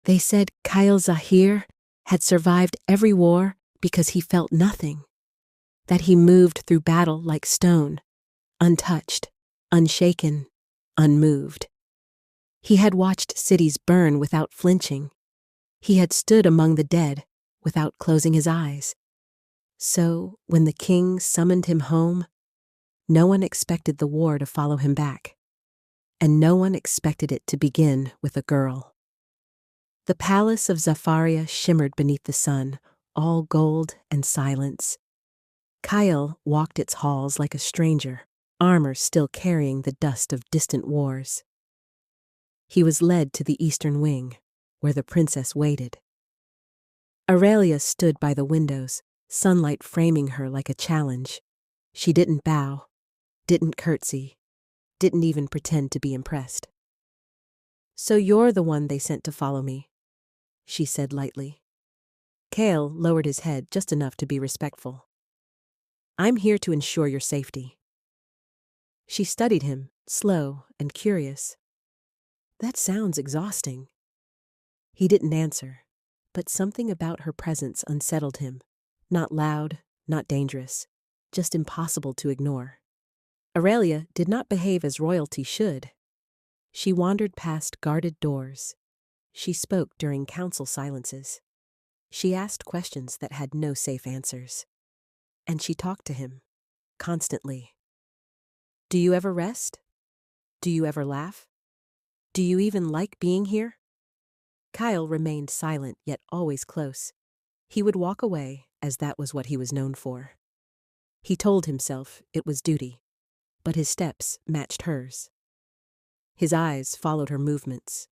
They said Kyle Zahir had survived every war because he felt nothing, that he moved through battle like stone, untouched, unshaken, unmoved. He had watched cities burn without flinching. He had stood among the dead without closing his eyes. So, when the king summoned him home, no one expected the war to follow him back, and no one expected it to begin with a girl. The palace of Zafaria shimmered beneath the sun, all gold and silence. Kyle walked its halls like a stranger, armor still carrying the dust of distant wars. He was led to the eastern wing, where the princess waited. Aurelia stood by the windows, sunlight framing her like a challenge. She didn't bow, didn't curtsy, didn't even pretend to be impressed. "So you're the one they sent to follow me," she said lightly. Kale lowered his head just enough to be respectful. "I'm here to ensure your safety." She studied him, slow and curious. "That sounds exhausting." He didn't answer, but something about her presence unsettled him. Not loud, not dangerous, just impossible to ignore. Aurelia did not behave as royalty should. She wandered past guarded doors. She spoke during council silences. She asked questions that had no safe answers. And she talked to him, constantly. "Do you ever rest? Do you ever laugh? Do you even like being here?" Kyle remained silent, yet always close. He would walk away, as that was what he was known for. He told himself it was duty, but his steps matched hers. His eyes followed her movements.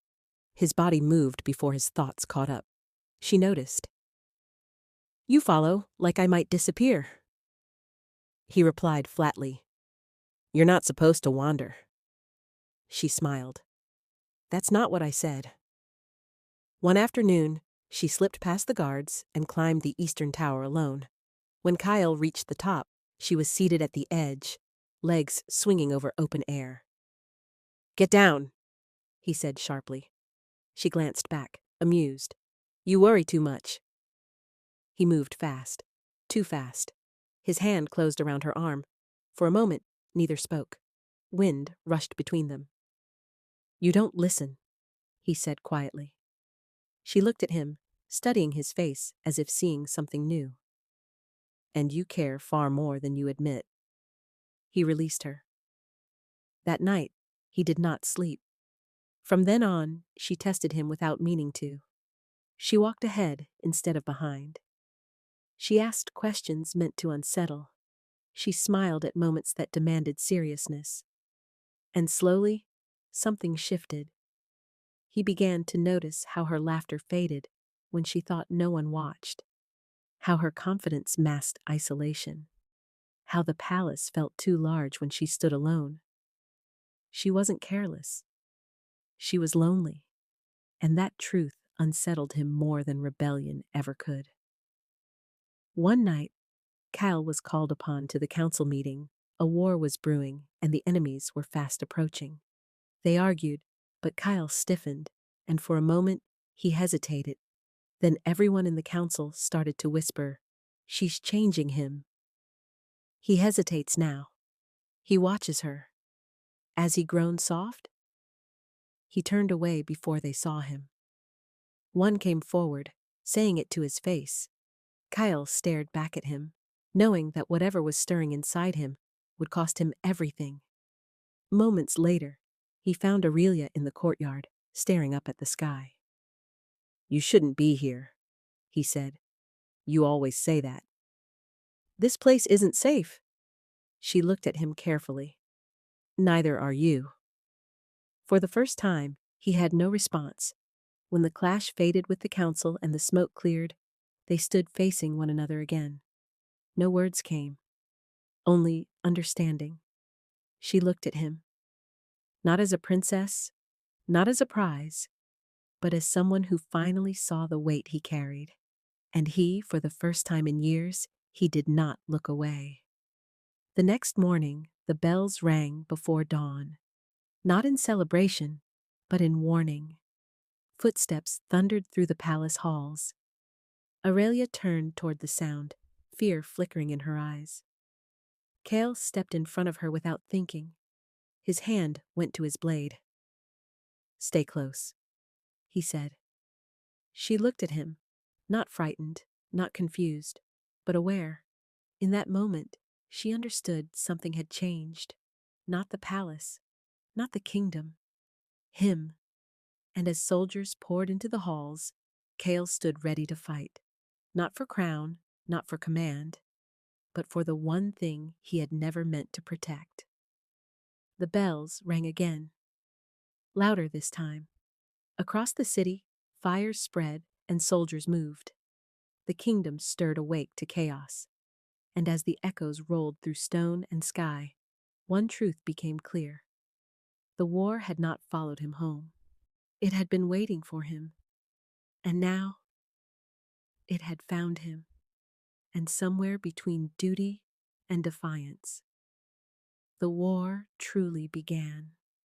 His body moved before his thoughts caught up. She noticed. "You follow, like I might disappear." He replied flatly, "You're not supposed to wander." She smiled. "That's not what I said." One afternoon, she slipped past the guards and climbed the eastern tower alone. When Kyle reached the top, she was seated at the edge, legs swinging over open air. "Get down," he said sharply. She glanced back, amused. "You worry too much." He moved fast, too fast. His hand closed around her arm. For a moment, neither spoke. Wind rushed between them. "You don't listen," he said quietly. She looked at him, studying his face as if seeing something new. "And you care far more than you admit." He released her. That night, he did not sleep. From then on, she tested him without meaning to. She walked ahead instead of behind. She asked questions meant to unsettle. She smiled at moments that demanded seriousness. And slowly, something shifted. He began to notice how her laughter faded when she thought no one watched, how her confidence masked isolation, how the palace felt too large when she stood alone. She wasn't careless. She was lonely, and that truth unsettled him more than rebellion ever could. One night, Kyle was called upon to the council meeting. A war was brewing, and the enemies were fast approaching. They argued, but Kyle stiffened, and for a moment, he hesitated. Then everyone in the council started to whisper, "She's changing him." He hesitates now. He watches her. As he grown soft? He turned away before they saw him. One came forward, saying it to his face. Kyle stared back at him, knowing that whatever was stirring inside him would cost him everything. Moments later, he found Aurelia in the courtyard, staring up at the sky. "You shouldn't be here," he said. "You always say that." "This place isn't safe." She looked at him carefully. "Neither are you." For the first time, he had no response. When the clash faded with the council and the smoke cleared, they stood facing one another again. No words came, only understanding. She looked at him. Not as a princess, not as a prize, but as someone who finally saw the weight he carried. And he, for the first time in years, he did not look away. The next morning, the bells rang before dawn, not in celebration, but in warning. Footsteps thundered through the palace halls. Aurelia turned toward the sound, fear flickering in her eyes. Kale stepped in front of her without thinking. His hand went to his blade. "Stay close," he said. She looked at him, not frightened, not confused, but aware. In that moment, she understood something had changed. Not the palace, not the kingdom. Him. And as soldiers poured into the halls, Kale stood ready to fight. Not for crown, not for command, but for the one thing he had never meant to protect. The bells rang again. Louder this time. Across the city, fires spread and soldiers moved. The kingdom stirred awake to chaos. And as the echoes rolled through stone and sky, one truth became clear. The war had not followed him home. It had been waiting for him. And now, it had found him. And somewhere between duty and defiance, the war truly began.